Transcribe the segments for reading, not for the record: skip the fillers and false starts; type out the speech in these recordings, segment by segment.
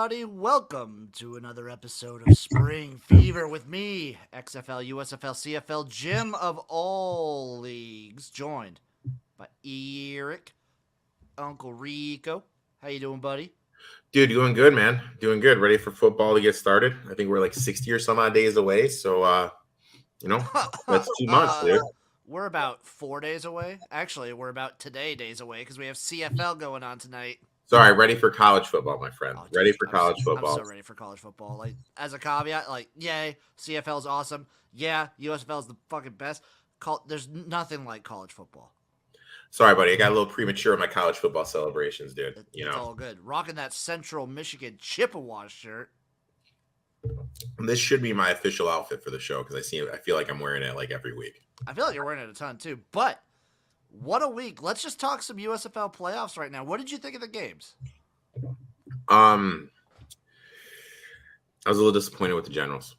everybody. Welcome to another episode of Spring Fever with me, XFL, USFL, CFL, Jim of all leagues, joined by Eric, Uncle Rico. How you doing, buddy? Dude, doing good, man. Doing good. Ready for football to get started. I think we're like 60 or some odd days away. So, that's 2 months, dude. We're about 4 days away. Actually, we're about today days away because we have CFL going on tonight. Sorry, ready for college football, my friend. Oh, dude, Ready for college football. I'm so ready for college football. Like, as a caveat, like, yay, CFL is awesome. Yeah, USFL is the fucking best. There's nothing like college football. Sorry, buddy. I got a little premature in my college football celebrations, dude. It's all good. Rocking that Central Michigan Chippewa shirt. This should be my official outfit for the show because I feel like I'm wearing it like every week. I feel like you're wearing it a ton too. But what a week. Let's just talk some USFL playoffs right now. What did you think of the games? I was a little disappointed with the Generals.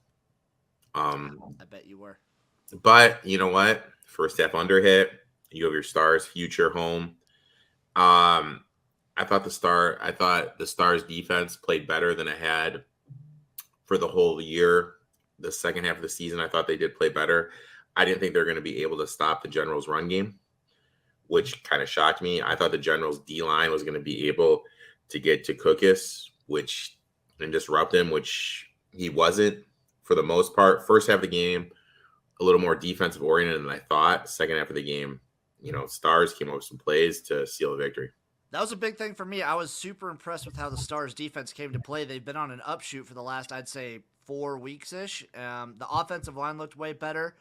I bet you were. But you know what? First half under hit. You have your Stars future home. I thought the Stars defense played better than it had for the whole year. The second half of the season, I thought they did play better. I didn't think they were going to be able to stop the Generals' run game, which kind of shocked me. I thought the Generals' D-line was going to be able to get to Cookus, and disrupt him, which he wasn't for the most part. First half of the game, a little more defensive oriented than I thought. Second half of the game, Stars came up with some plays to seal the victory. That was a big thing for me. I was super impressed with how the Stars defense came to play. They've been on an upshoot for the last, I'd say, 4 weeks-ish. The offensive line looked way better.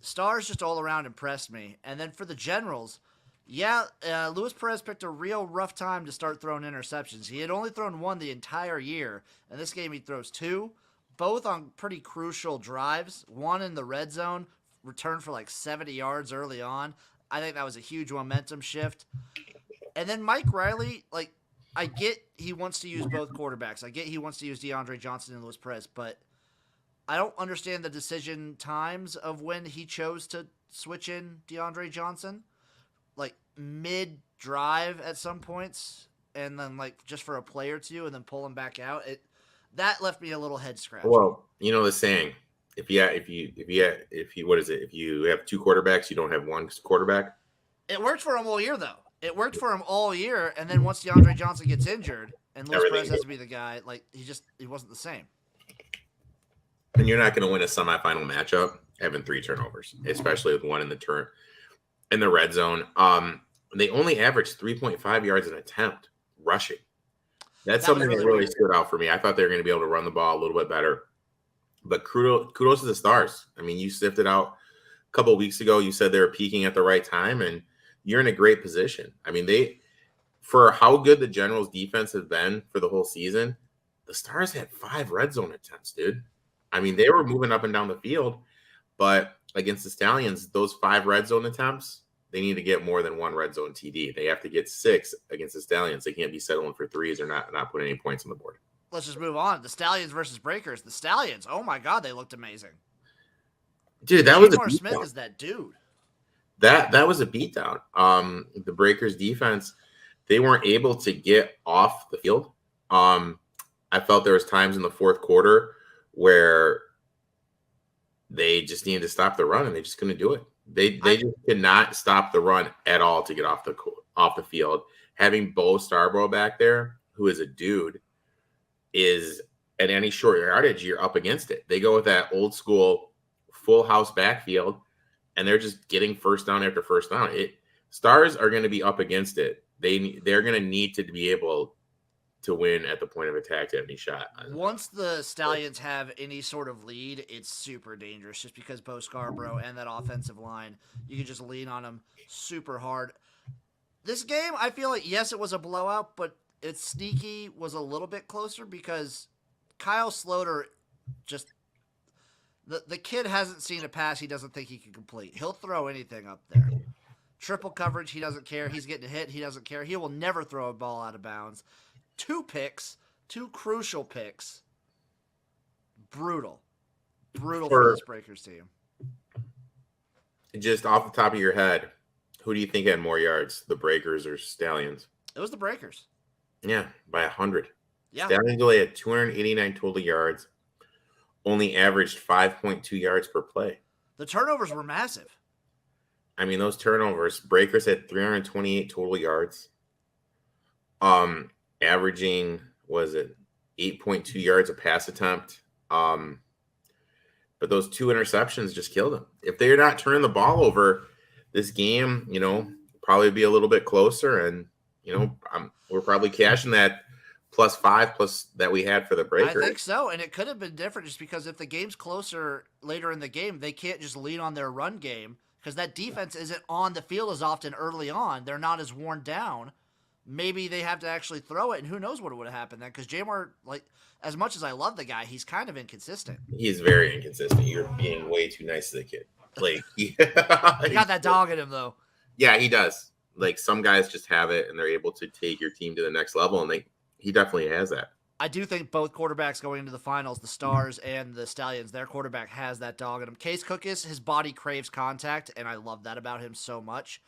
Stars just all around impressed me. And then for the Generals, Luis Perez picked a real rough time to start throwing interceptions. He had only thrown 1 the entire year, and this game he throws 2, both on pretty crucial drives. 1 in the red zone, returned for like 70 yards early on. I think that was a huge momentum shift. And then Mike Riley, I get he wants to use both quarterbacks. I get he wants to use DeAndre Johnson and Luis Perez, but I don't understand the decision times of when he chose to switch in DeAndre Johnson. Like mid-drive at some points, and then just for a play or two, and then pull him back out. That left me a little head scratch. Well, you know the saying, if you have 2 quarterbacks, you don't have 1 quarterback. It worked for him all year, though. It worked for him all year, and then once DeAndre Johnson gets injured and Luis Perez has to be the guy, he wasn't the same. And you're not going to win a semifinal matchup having 3 turnovers, especially with 1 in the red zone. They only averaged 3.5 yards an attempt rushing. That's something that really stood out for me. I thought they were going to be able to run the ball a little bit better. But kudos to the Stars. I mean, you sifted out a couple of weeks ago. You said they were peaking at the right time, and you're in a great position. I mean, for how good the Generals defense has been for the whole season, the Stars had 5 red zone attempts, dude. I mean, they were moving up and down the field, but against the Stallions, those 5 red zone attempts, they need to get more than 1 red zone TD. They have to get 6 against the Stallions. They can't be settling for 3s or not putting any points on the board. Let's just move on. The Stallions versus Breakers. The Stallions, oh my God, they looked amazing. Dude, that was Seymour Smith is that dude. That was a beatdown. The Breakers defense, they weren't able to get off the field. I felt there was times in the fourth quarter where they just needed to stop the run, and they just couldn't do it. They just could not stop the run at all to get off the field. Having Bo Scarborough back there, who is a dude, is at any short yardage, you're up against it. They go with that old school full house backfield, and they're just getting first down after first down. Stars are going to be up against it. They're going to need to be able to win at the point of attack to have any shot. Once the Stallions have any sort of lead, it's super dangerous just because Bo Scarborough and that offensive line, you can just lean on them super hard. This game, I feel like, yes, it was a blowout, but it's sneaky was a little bit closer because Kyle Sloter just the kid hasn't seen a pass he doesn't think he can complete. He'll throw anything up there. Triple coverage, he doesn't care. He's getting hit, he doesn't care. He will never throw a ball out of bounds. 2 picks, 2 crucial picks. Brutal for this Breakers team. Just off the top of your head, who do you think had more yards, the Breakers or Stallions? It was the Breakers. Yeah, by 100. Yeah. Stallions only had 289 total yards, only averaged 5.2 yards per play. The turnovers were massive. I mean, those turnovers, Breakers had 328 total yards, averaging, was it 8.2 yards a pass attempt. But those 2 interceptions just killed them. If they're not turning the ball over, this game, probably be a little bit closer, and we're probably cashing that +5 plus that we had for the Breakers. I think so, and it could have been different just because if the game's closer later in the game, they can't just lean on their run game because that defense isn't on the field as often early on. They're not as worn down. Maybe they have to actually throw it, and who knows what would have happened then? Because Jamar, as much as I love the guy, he's kind of inconsistent. He's very inconsistent. You're being way too nice to the kid. He got that dog in him, though. Yeah, he does. Some guys just have it, and they're able to take your team to the next level, and he definitely has that. I do think both quarterbacks going into the finals, the Stars and the Stallions, their quarterback has that dog in him. Case Cookis, his body craves contact, and I love that about him so much.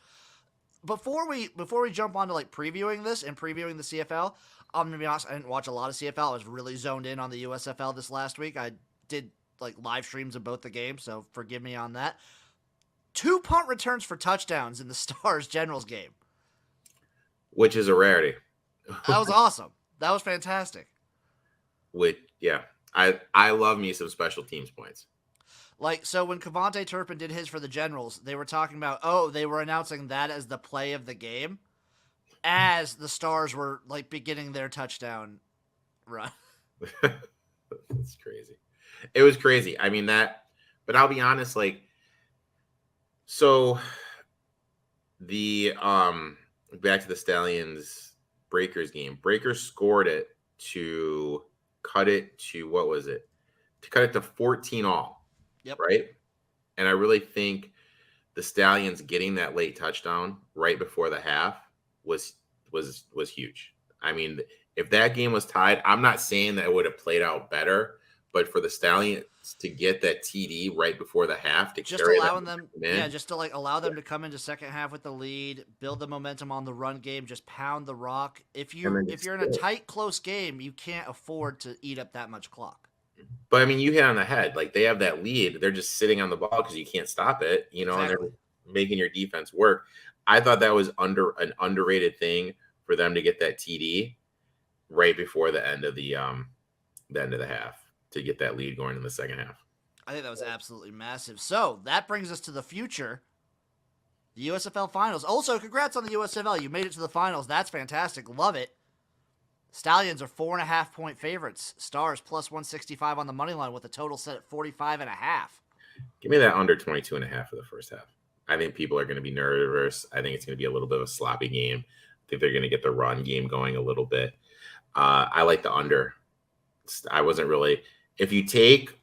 Before we jump on to previewing this and previewing the CFL, I'm gonna be honest, I didn't watch a lot of CFL. I was really zoned in on the USFL this last week. I did live streams of both the games, so forgive me on that. 2 punt returns for touchdowns in the Stars Generals game, which is a rarity. That was awesome. That was fantastic. I love me some special teams points. So when Cavante Turpin did his for the Generals, they were talking about, they were announcing that as the play of the game as the Stars were beginning their touchdown run. That's crazy. It was crazy. I mean but I'll be honest, so the back to the Stallions Breakers game. Breakers scored it to cut it to, what was it? To cut it to 14-all. Yep. Right? And I really think the Stallions getting that late touchdown right before the half was huge. I mean, if that game was tied, I'm not saying that it would have played out better, but for the Stallions to get that TD right before the half to just carry allowing them, in, just to allow them to come into second half with the lead, build the momentum on the run game, just pound the rock. If you're in a tight, close game, you can't afford to eat up that much clock. But I mean, you hit on the head. They have that lead. They're just sitting on the ball because you can't stop it, exactly. And they're making your defense work. I thought that was an underrated thing for them to get that TD right before the end of the half to get that lead going in the second half. I think that was absolutely massive. So that brings us to the future, the USFL Finals. Also, congrats on the USFL. You made it to the finals. That's fantastic. Love it. Stallions are 4.5-point favorites. Stars plus 165 on the money line with a total set at 45.5. Give me that under 22.5 for the first half. I think people are going to be nervous. I think it's going to be a little bit of a sloppy game. I think they're going to get the run game going a little bit. I like the under. I wasn't really. If you take,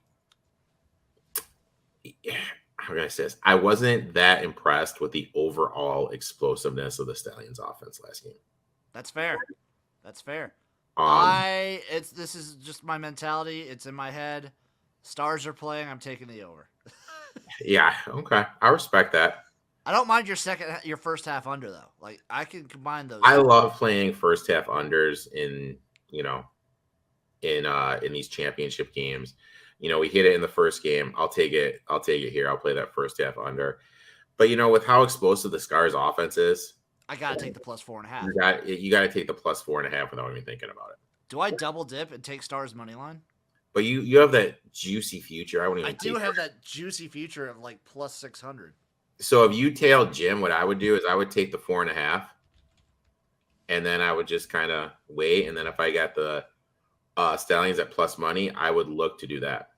how can I say this? I wasn't that impressed with the overall explosiveness of the Stallions offense last game. That's fair. That's fair. This is just my mentality. It's in my head. Stars are playing. I'm taking the over. Yeah. Okay. I respect that. I don't mind your first half under though. I can combine those. I love playing first half unders in these championship games. We hit it in the first game. I'll take it here. I'll play that first half under. But with how explosive the Stars offense is, I gotta take the plus 4.5. You gotta take the plus 4.5 without even thinking about it. Do I double dip and take Stars money line? But you have that juicy future. I do have that juicy future of plus 600. So if you tail Jim, what I would do is I would take the 4.5, and then I would just kind of wait. And then if I got the Stallions at plus money, I would look to do that.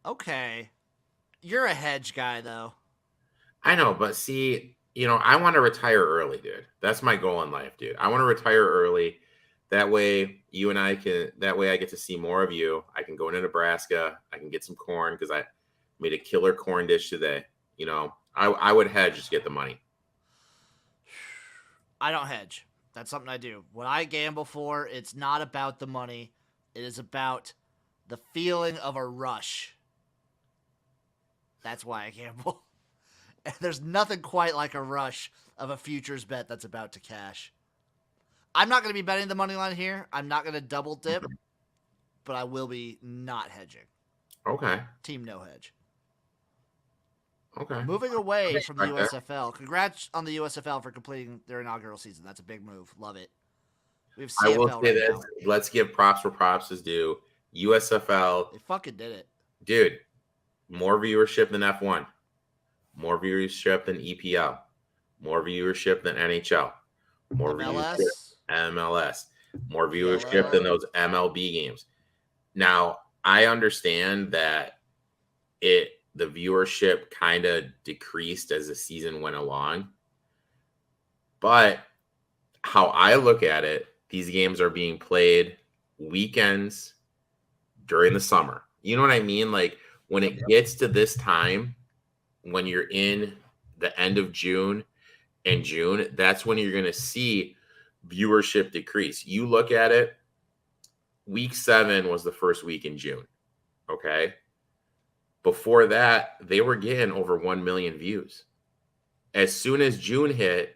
Okay, you're a hedge guy though. I know, but see, I want to retire early, dude. That's my goal in life, dude. I want to retire early. That way I get to see more of you. I can go into Nebraska. I can get some corn because I made a killer corn dish today. I would hedge to get the money. I don't hedge. That's something I do. When I gamble for, it's not about the money. It is about the feeling of a rush. That's why I gamble. There's nothing quite like a rush of a futures bet that's about to cash. I'm not going to be betting the money line here. I'm not going to double dip, but I will be not hedging. Okay. Team no hedge. Okay. Moving away from the Respect that. USFL. Congrats on the USFL for completing their inaugural season. That's a big move. Love it. We have I will CFL say right this. now. Let's give props where props is due. USFL, They fucking did it. dude, more viewership than F1, more viewership than EPL, more viewership than NHL, more viewership MLS, than MLS, more viewership PLL. than those MLB games. Now, I understand that the viewership kind of decreased as the season went along. But how I look at it, these games are being played weekends during the summer. You know what I mean? Like when it gets to this time, when you're in the end of June and June, that's when you're going to see viewership decrease. You look at it, week 7 was the first week in June. Okay. Before that, they were getting over 1 million views. As soon as June hit,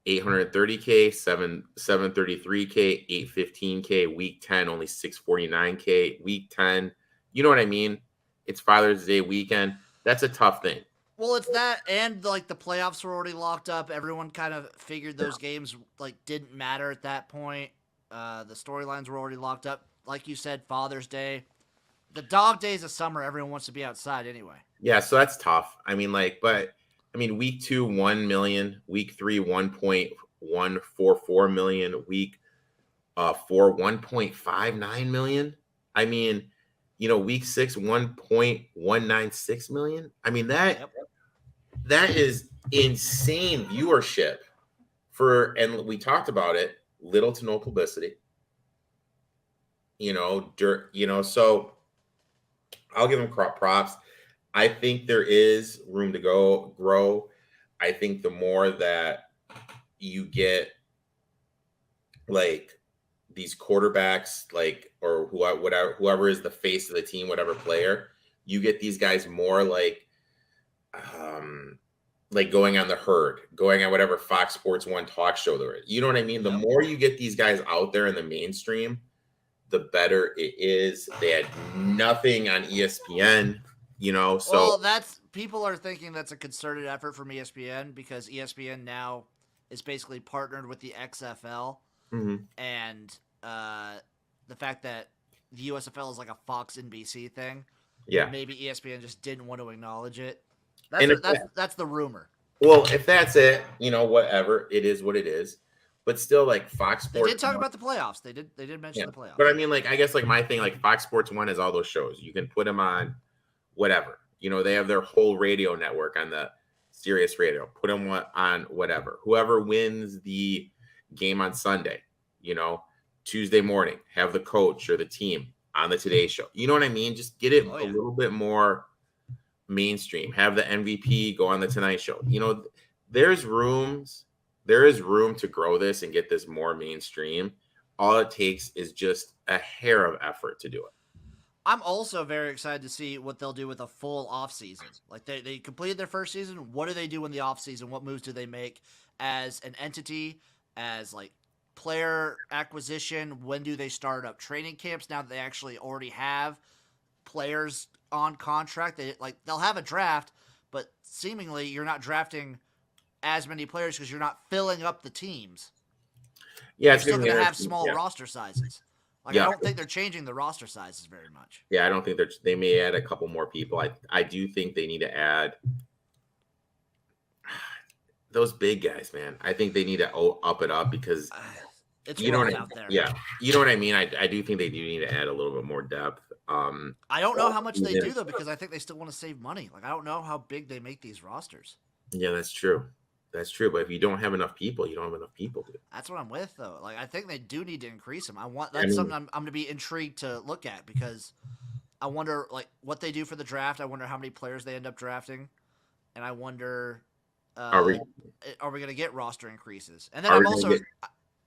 830K, 733K, 815K, week 10, only 649K, week 10. You know what I mean? It's Father's Day weekend. That's a tough thing. Well, it's that, and like the playoffs were already locked up. Everyone kind of figured those games like didn't matter at that point. The storylines were already locked up. Like you said, Father's Day, the dog days of summer. Everyone wants to be outside anyway. Yeah, so that's tough. I mean, week 2, 1 million, week 3, 1.144 million, week 4, 1.59 million. I mean, week 6, 1.196 million. I mean, that is insane viewership and we talked about it, little to no publicity. So I'll give them props. I think there is room to grow. I think the more that you get like these quarterbacks, like, or whoever is the face of the team, whatever player, you get these guys more like going on the Herd, going on whatever Fox Sports 1 talk show there is. You know what I mean? The more you get these guys out there in the mainstream, the better it is. They had nothing on ESPN. Well, people are thinking that's a concerted effort from ESPN because ESPN now is basically partnered with the XFL, and the fact that the USFL is like a Fox NBC thing. Yeah, maybe ESPN just didn't want to acknowledge it. That's the rumor. Well, if that's it, whatever, it is what it is. But still, like Fox Sports, they did talk about the playoffs. They did mention the playoffs. But I mean, I guess my thing, like Fox Sports 1 has all those shows. You can put them on whatever. They have their whole radio network on the Sirius Radio. Put them on whatever. Whoever wins the game on Sunday, Tuesday morning, have the coach or the team on the Today Show. You know what I mean? Just get it a little bit more mainstream. Have the MVP go on the Tonight Show. There is room to grow this and get this more mainstream. All it takes is just a hair of effort to do it. I'm also very excited to see what they'll do with a full offseason. Like they completed their first season. What do they do in the offseason? What moves do they make as an entity, as like player acquisition? When do they start up training camps now that they actually already have players on contract? They'll have a draft, but seemingly you're not drafting as many players because you're not filling up the teams. Yeah, you're still going to have small roster sizes. I don't think they're changing the roster sizes very much. Yeah, I don't think they may add a couple more people. I do think they need to add those big guys, man. I think they need to up it up because it's out there. Yeah, you know what I mean. I do think they do need to add a little bit more depth. I don't know how much they do though because I think they still want to save money. Like I don't know how big they make these rosters. Yeah, that's true. That's true, but if you don't have enough people, you don't have enough people. Dude. That's what I'm with, though. Like, I think they do need to increase them. Something I'm going to be intrigued to look at because I wonder, like, what they do for the draft. I wonder how many players they end up drafting, and I wonder, are we going to get roster increases? And then I'm also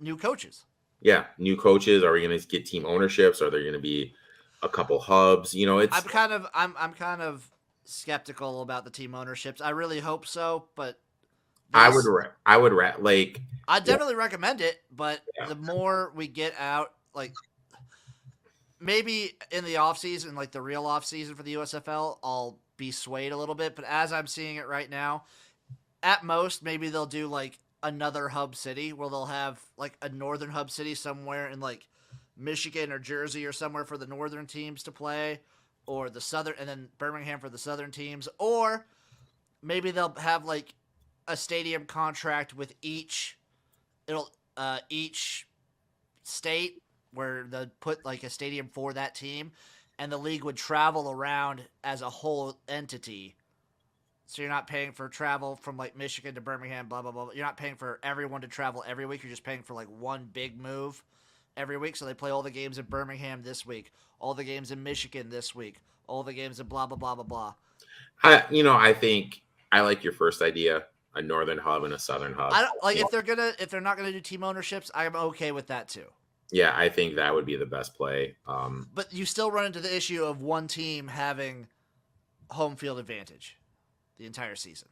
new coaches. Yeah, new coaches. Are we going to get team ownerships? Are there going to be a couple hubs? I'm kind of skeptical about the team ownerships. I really hope so, but Yes. Like, I definitely recommend it, but yeah. the more we get out, like maybe in the off season, like the real off season for the USFL, I'll be swayed a little bit. But as I'm seeing it right now, at most maybe they'll do like another hub city where they'll have like a northern hub city somewhere in like Michigan or Jersey or somewhere for the northern teams to play, or the southern, and then Birmingham for the southern teams, or maybe they'll have like a stadium contract with each state where they put like a stadium for that team, and the league would travel around as a whole entity. So you're not paying for travel from like Michigan to Birmingham, blah blah blah. You're not paying for everyone to travel every week. You're just paying for like one big move every week. So they play all the games in Birmingham this week, all the games in Michigan this week, all the games in blah blah blah blah blah. I think I like your first idea, a northern hub and a southern hub. I don't like if they're not gonna do team ownerships. I'm okay with that too. Yeah, I think that would be the best play. But you still run into the issue of one team having home field advantage the entire season.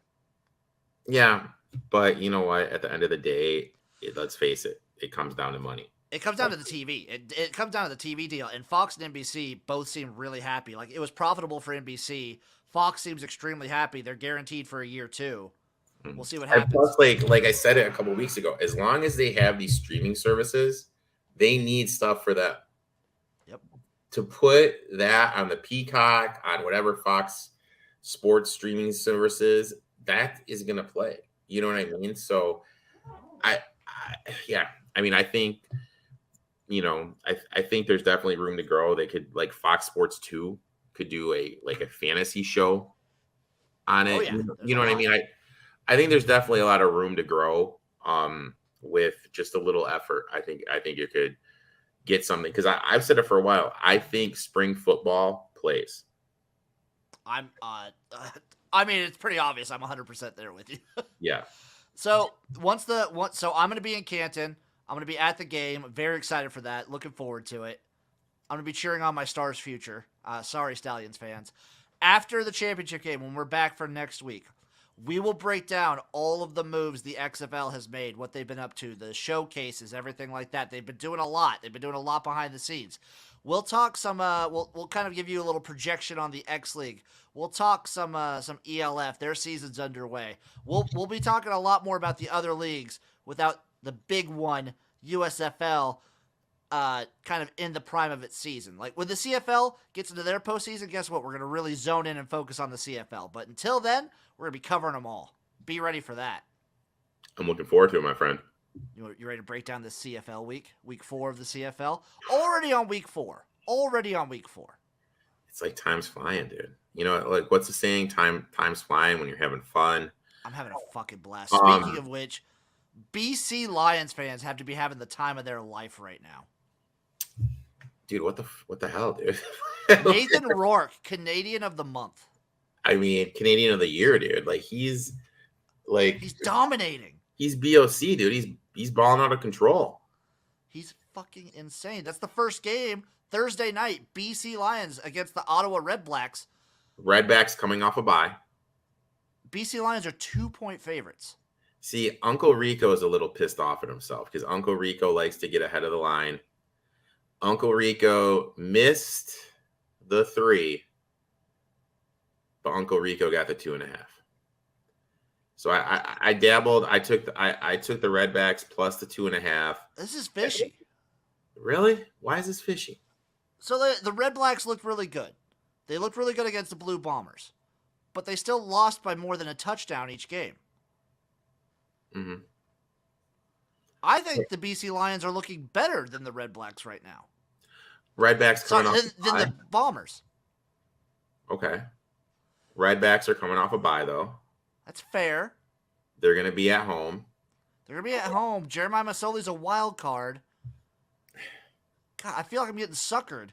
Yeah, but you know what? At the end of the day, let's face it, it comes down to money. It comes down to the TV. It comes down to the TV deal. And Fox and NBC both seem really happy. Like, it was profitable for NBC. Fox seems extremely happy. They're guaranteed for a year, too. We'll see what happens. And plus, like I said it a couple of weeks ago, as long as they have these streaming services, they need stuff for that. Yep. To put that on the Peacock, on whatever Fox sports streaming services, that is going to play. You know what I mean? So, I think, I think there's definitely room to grow. They could, like, Fox Sports 2 could do a fantasy show on it. Oh, yeah. You know what I mean? I think there's definitely a lot of room to grow with just a little effort. I think you could get something, because I've said it for a while. I think spring football plays. I mean, it's pretty obvious. I'm 100% there with you. Yeah. So so I'm going to be in Canton. I'm going to be at the game. Very excited for that. Looking forward to it. I'm going to be cheering on my Stars' future. Sorry, Stallions fans. After the championship game, when we're back for next week, we will break down all of the moves the XFL has made, what they've been up to, the showcases, everything like that. They've been doing a lot. They've been doing a lot behind the scenes. We'll talk some. We'll kind of give you a little projection on the X League. We'll talk some ELF. Their season's underway. We'll be talking a lot more about the other leagues without the big one, USFL, kind of in the prime of its season. Like, when the CFL gets into their postseason, guess what? We're going to really zone in and focus on the CFL. But until then, we're going to be covering them all. Be ready for that. I'm looking forward to it, my friend. You ready to break down this CFL week 4 of the CFL? Already on week 4. It's like time's flying, dude. You know, like, what's the saying? Time's flying when you're having fun. I'm having a fucking blast. Speaking of which, BC Lions fans have to be having the time of their life right now. Dude, what the hell, dude? Nathan Rourke, Canadian of the Month. I mean, Canadian of the Year, dude. Like, he's dominating. He's BOC, dude. He's balling out of control. He's fucking insane. That's the first game, Thursday night, BC Lions against the Ottawa Red Blacks. Redbacks coming off a bye. BC Lions are 2-point favorites. See, Uncle Rico is a little pissed off at himself because Uncle Rico likes to get ahead of the line. Uncle Rico missed the 3, but Uncle Rico got the 2.5. So I dabbled. I took the Redbacks plus the 2.5. This is fishy. Really? Why is this fishy? So the Red Blacks looked really good. They looked really good against the Blue Bombers, but they still lost by more than a touchdown each game. Mm-hmm. I think the BC Lions are looking better than the Red Blacks right now. Redbacks coming off than the Bombers. Okay. Redbacks are coming off a bye, though. That's fair. They're going to be at home. Jeremiah Masoli's a wild card. God, I feel like I'm getting suckered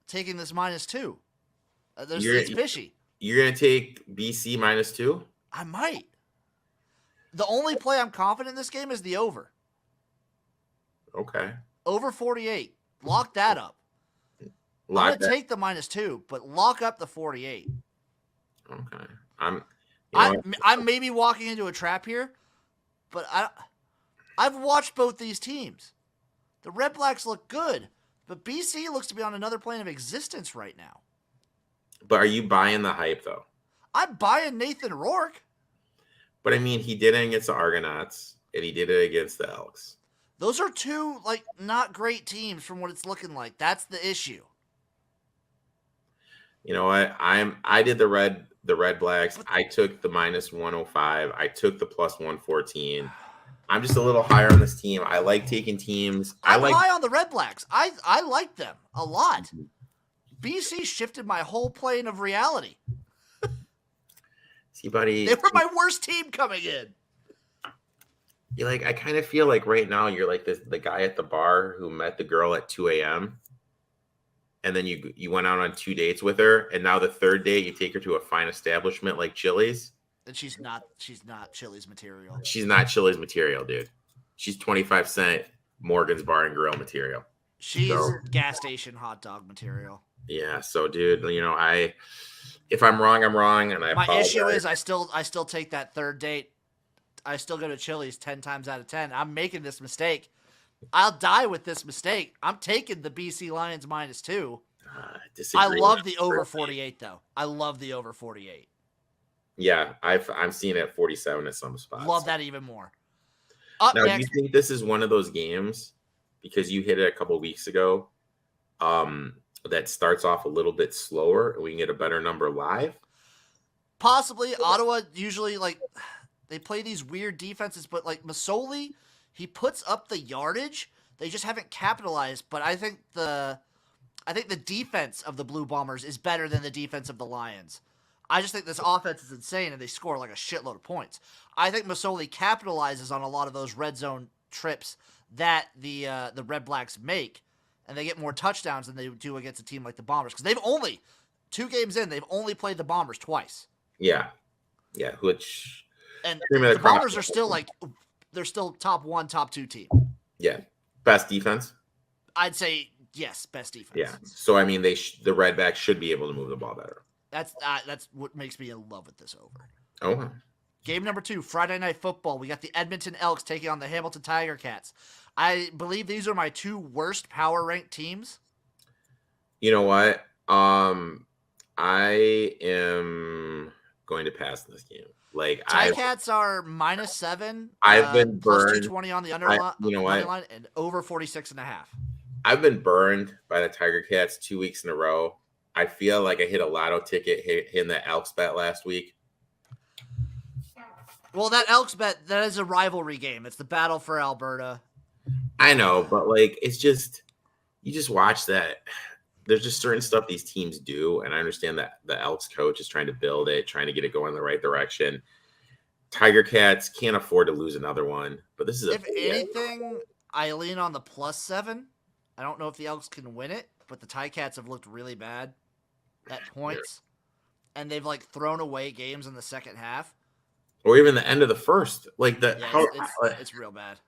taking this -2. It's fishy. You're going to take BC -2? I might. The only play I'm confident in this game is the over. Okay. Over 48. Lock that up. I'm going to take the -2, but lock up the 48. Okay. You know, I'm maybe walking into a trap here, but I've watched both these teams. The Red Blacks look good, but BC looks to be on another plane of existence right now. but are you buying the hype though? I'm buying Nathan Rourke. But I mean, he did it against the Argonauts, and he did it against the Elks. Those are two not great teams from what it's looking like. That's the issue. You know what? I did the Red Blacks. I took the -105. I took the +114. I'm just a little higher on this team. I like taking teams. I'm high on the Red Blacks. I like them a lot. BC shifted my whole plane of reality. See, buddy, They were my worst team coming in. you're like, I kind of feel like right now you're like the guy at the bar who met the girl at 2 a.m. and then you went out on 2 dates with her, and now the third date you take her to a fine establishment like Chili's. And she's not Chili's material. She's not Chili's material, dude. She's 25-cent Morgan's Bar and Grill material. She's gas station hot dog material. Yeah, so dude, if I'm wrong, I'm wrong, and I My apologize. issue is I still take that third date. I still go to Chili's 10 times out of 10. I'm making this mistake. I'll die with this mistake. I'm taking the BC Lions -2. I love the over 48 though. I love the over 48. Yeah, I'm seeing it at 47 at some spots. Love that even more. Up Now, next, do you think this is one of those games, because you hit it a couple weeks ago, that starts off a little bit slower and we can get a better number live? possibly Ottawa usually they play these weird defenses, but Masoli, he puts up the yardage. They just haven't capitalized. But I think the defense of the Blue Bombers is better than the defense of the Lions. I just think this offense is insane, and they score a shitload of points. I think Masoli capitalizes on a lot of those red zone trips that the Red Blacks make, and they get more touchdowns than they do against a team like the Bombers, because they've only 2 games in, they've only played the Bombers twice. Yeah, which and the Bombers are still they're still top 1, top 2 team. Yeah, best defense. I'd say yes, best defense. Yeah, so I mean the Redbacks should be able to move the ball better. That's what makes me in love with this over. Oh. Game number 2, Friday Night Football. We got the Edmonton Elks taking on the Hamilton Tiger Cats. I believe these are my 2 worst power ranked teams. You know what? I am going to pass this game. Cats are -7. I've been plus burned. 220 on the underline. You know what? Line, and over 46.5. I've been burned by the Tiger Cats 2 weeks in a row. I feel like I hit a lotto ticket hitting the Elks bet last week. Well, that Elks bet, that is a rivalry game. It's the battle for Alberta. I know, but it's just, you just watch that. There's just certain stuff these teams do, and I understand that the Elks coach is trying to build it, trying to get it going in the right direction. Tiger Cats can't afford to lose another one, but this is if anything, I lean on the +7. I don't know if the Elks can win it, but the Tiger Cats have looked really bad at points, and they've thrown away games in the second half. Or even the end of the first. It's real bad.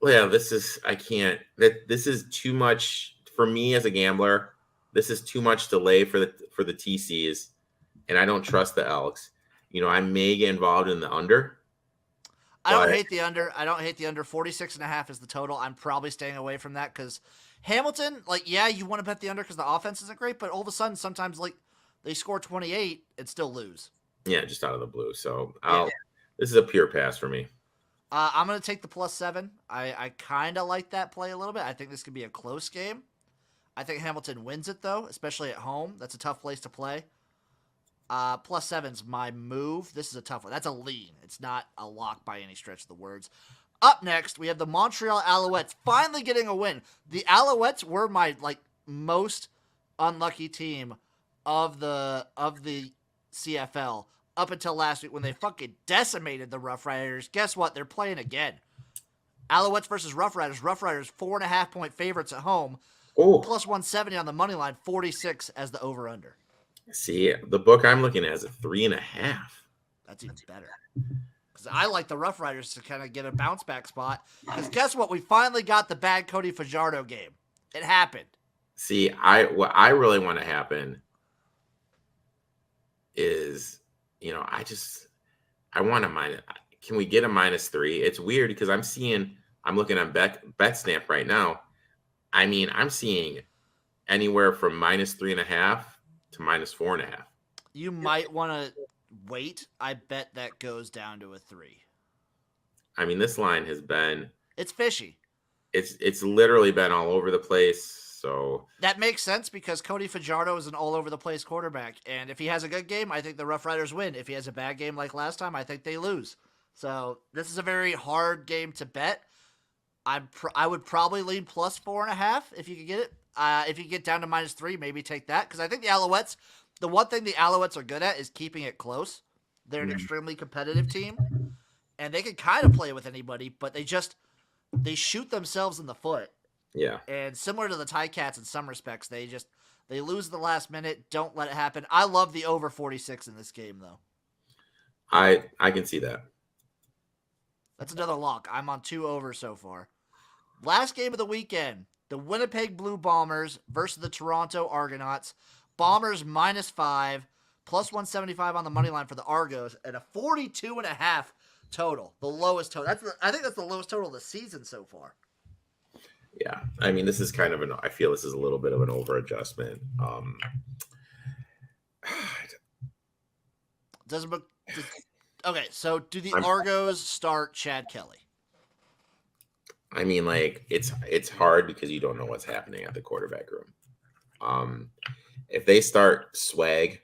Yeah, this is too much for me as a gambler. This is too much delay for the TCs, and I don't trust the Elks. I may get involved in the under. I don't hate the under. 46.5 is the total. I'm probably staying away from that because Hamilton, you want to bet the under because the offense isn't great, but all of a sudden sometimes they score 28 and still lose. Yeah, just out of the blue. So this is a pure pass for me. I'm going to take the +7. I kind of like that play a little bit. I think this could be a close game. I think Hamilton wins it, though, especially at home. That's a tough place to play. +7's my move. This is a tough one. That's a lean. It's not a lock by any stretch of the words. Up next, we have the Montreal Alouettes finally getting a win. The Alouettes were my most unlucky team of the CFL up until last week when they fucking decimated the Rough Riders. Guess what? They're playing again. Alouettes versus Rough Riders. Rough Riders 4.5-point favorites at home. Oh, +170 on the money line. 46 as the over/under. See, the book I'm looking at is a 3.5. That's even better. Because I like the Rough Riders to kind of get a bounce back spot. Because guess what? We finally got the bad Cody Fajardo game. It happened. See, what I really want to happen is I want a minus. Can we get a -3? It's weird because I'm looking at BetStamp right now. I mean, I'm seeing anywhere from -3.5 to -4.5. You might want to wait. I bet that goes down to a 3. I mean, this line has been It's fishy. it's literally been all over the place. So That makes sense because Cody Fajardo is an all over the place quarterback, and if he has a good game, I think the Rough Riders win. If he has a bad game like last time, I think they lose. So this is a very hard game to bet. I would probably lean +4.5 if you could get it. If you get down to -3, maybe take that because I think the Alouettes. The one thing the Alouettes are good at is keeping it close. They're an extremely competitive team, and they can kind of play with anybody, but they shoot themselves in the foot. yeah, And similar to the Ticats in some respects, they lose at the last minute. Don't let it happen. I love the over 46 in this game, though. I can see that. That's another lock. I'm on 2 over so far. Last game of the weekend, the Winnipeg Blue Bombers versus the Toronto Argonauts. Bombers -5, +175 on the money line for the Argos, and a 42.5 total. The lowest total. I think that's the lowest total of the season so far. Yeah, I mean, this is kind of I feel this is a little bit of an over adjustment. Okay, so do the Argos start Chad Kelly? I mean, like it's hard because you don't know what's happening at the quarterback room. If they start Swag,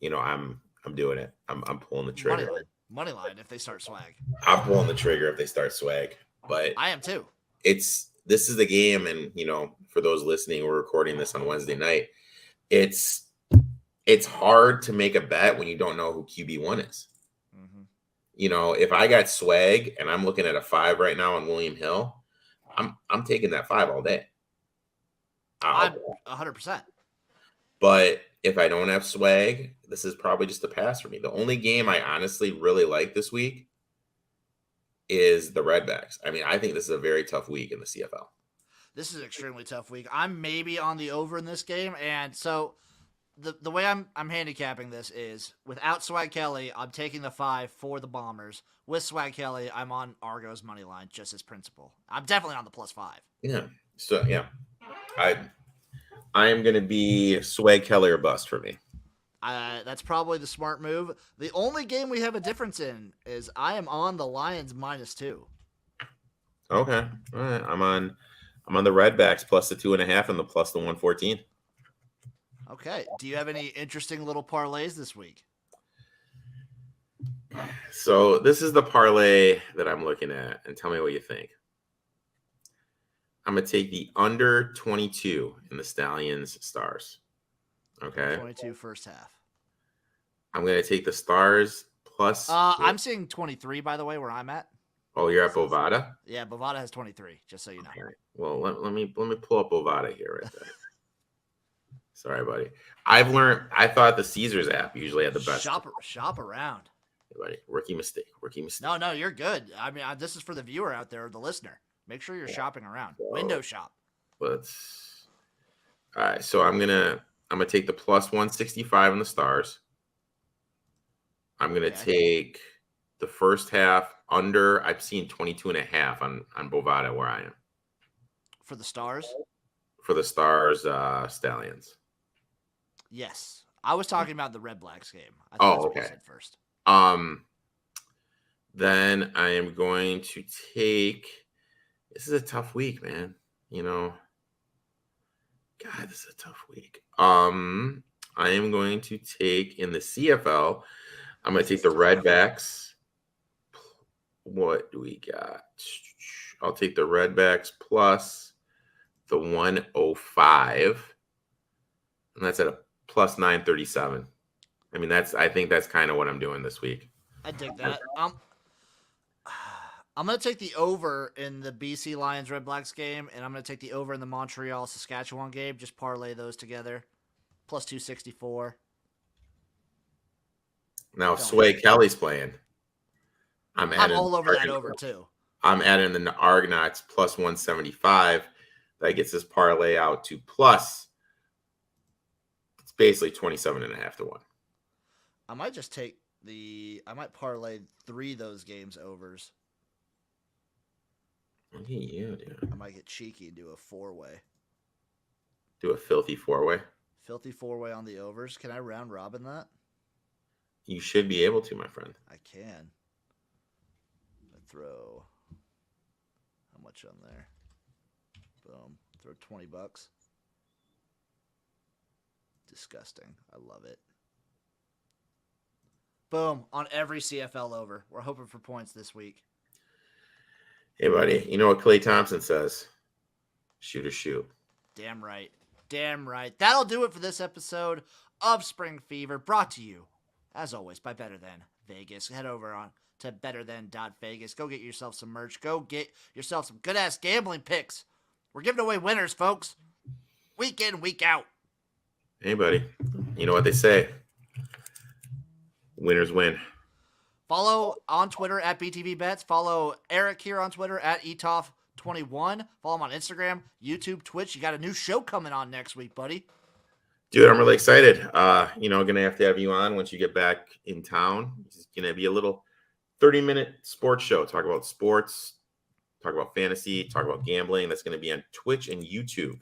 I'm doing it. I'm pulling the trigger. Money line if they start Swag. I'm pulling the trigger if they start Swag. But I am too. This is the game, and for those listening, we're recording this on Wednesday night. It's hard to make a bet when you don't know who QB1 is. If I got Swag and I'm looking at a 5 right now on William Hill, I'm taking that 5 all day. I'm 100%. But if I don't have Swag, this is probably just a pass for me. The only game I honestly really like this week is the Red Blacks. I mean, I think this is a very tough week in the CFL. This is an extremely tough week. I'm maybe on the over in this game, and so the way I'm handicapping this is without Swag Kelly, I'm taking the 5 for the Bombers. With Swag Kelly, I'm on Argos money line just as principle. I'm definitely on the +5. Yeah. So yeah, I am going to be Swag Kelly or bust for me. That's probably the smart move. The only game we have a difference in is I am on the Lions -2. Okay. All right. I'm on the Red Blacks +the 2.5 and the +the 114. Okay. Do you have any interesting little parlays this week? So this is the parlay that I'm looking at, and tell me what you think. I'm going to take the under 22 in the Stallions Stars. Okay. 22 first half. I'm going to take the Stars plus. I'm seeing 23, by the way, where I'm at. Oh, you're at Bovada? Yeah, Bovada has 23, just so you know. Okay. Well, let me pull up Bovada here right there. Sorry, buddy. I thought the Caesars app usually had the best. Shop around. Buddy, rookie mistake. No, you're good. I mean, this is for the viewer out there, or the listener. Make sure you're shopping around. Window shop. All right, so I'm gonna take the +165 on the Stars. I'm gonna take the first half under. I've seen 22.5 on Bovada where I am. For the Stars? For the Stars, Stallions. Yes. I was talking about the Red Blacks game. I thought that's what you said first. Then I am going to take. This is a tough week, man. God, this is a tough week. I am going to take in the CFL. I'm going to take the Red Blacks. What do we got? I'll take the Red Blacks plus the 105, and that's at a +937. I mean, I think that's kind of what I'm doing this week. I dig that. I'm going to take the over in the BC Lions Red Blacks game, and I'm going to take the over in the Montreal Saskatchewan game. Just parlay those together. +264. Now, if Sway Kelly's playing, I'm all over that over too. I'm adding the Argonauts +175. That gets this parlay out to plus. It's basically 27.5 to 1. I might just take I might parlay 3 of those games overs. Look at you, dude. I might get cheeky and do a 4-way. Do a filthy 4-way. Filthy 4-way on the overs. Can I round robin that? You should be able to, my friend. I can. I throw how much on there? Boom. Throw $20. Disgusting. I love it. Boom. On every CFL over. We're hoping for points this week. Hey, buddy. You know what Klay Thompson says? Shoot or shoot. Damn right. Damn right. That'll do it for this episode of Spring Fever, brought to you, as always, by Better Than Vegas. Head over on to betterthan.vegas. Go get yourself some merch. Go get yourself some good-ass gambling picks. We're giving away winners, folks. Week in, week out. Hey, buddy. You know what they say. Winners win. Follow on Twitter at BTVBets. Follow Eric here on Twitter at ETOF21. Follow him on Instagram, YouTube, Twitch. You got a new show coming on next week, buddy. Dude, I'm really excited. Gonna have to have you on once you get back in town. It's gonna be a little 30-minute sports show. Talk about sports, talk about fantasy, talk about gambling. That's gonna be on Twitch and YouTube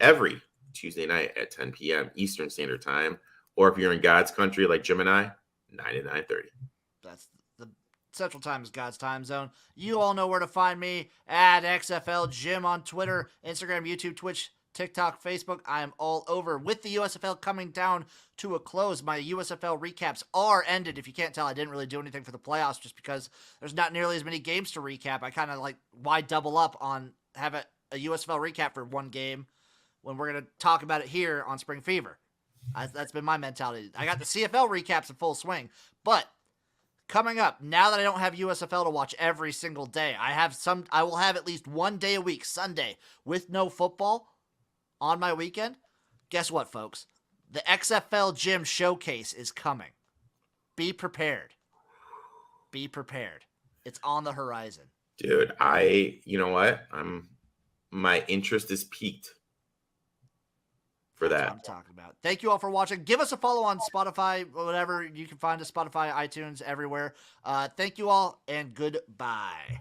every Tuesday night at 10 p.m. Eastern Standard Time. Or if you're in God's country like Jim and I, 9 to 9:30. That's the Central Time is God's time zone. You all know where to find me at XFL Jim on Twitter, Instagram, YouTube, Twitch, TikTok, Facebook. I am all over. With the USFL coming down to a close, my USFL recaps are ended. If you can't tell, I didn't really do anything for the playoffs just because there's not nearly as many games to recap. I kind of like, why double up on have a USFL recap for one game when we're going to talk about it here on Spring Fever? That's been my mentality. I got the CFL recaps in full swing, but coming up, now that I don't have USFL to watch every single day, I will have at least one day a week, Sunday, with no football on my weekend. Guess what, folks? The XFL Gym Showcase is coming. Be prepared. Be prepared. It's on the horizon. Dude, you know what? My interest is piqued for That's that. what I'm talking about. Thank you all for watching. Give us a follow on Spotify, whatever you can find us, Spotify, iTunes, everywhere. Thank you all, and goodbye.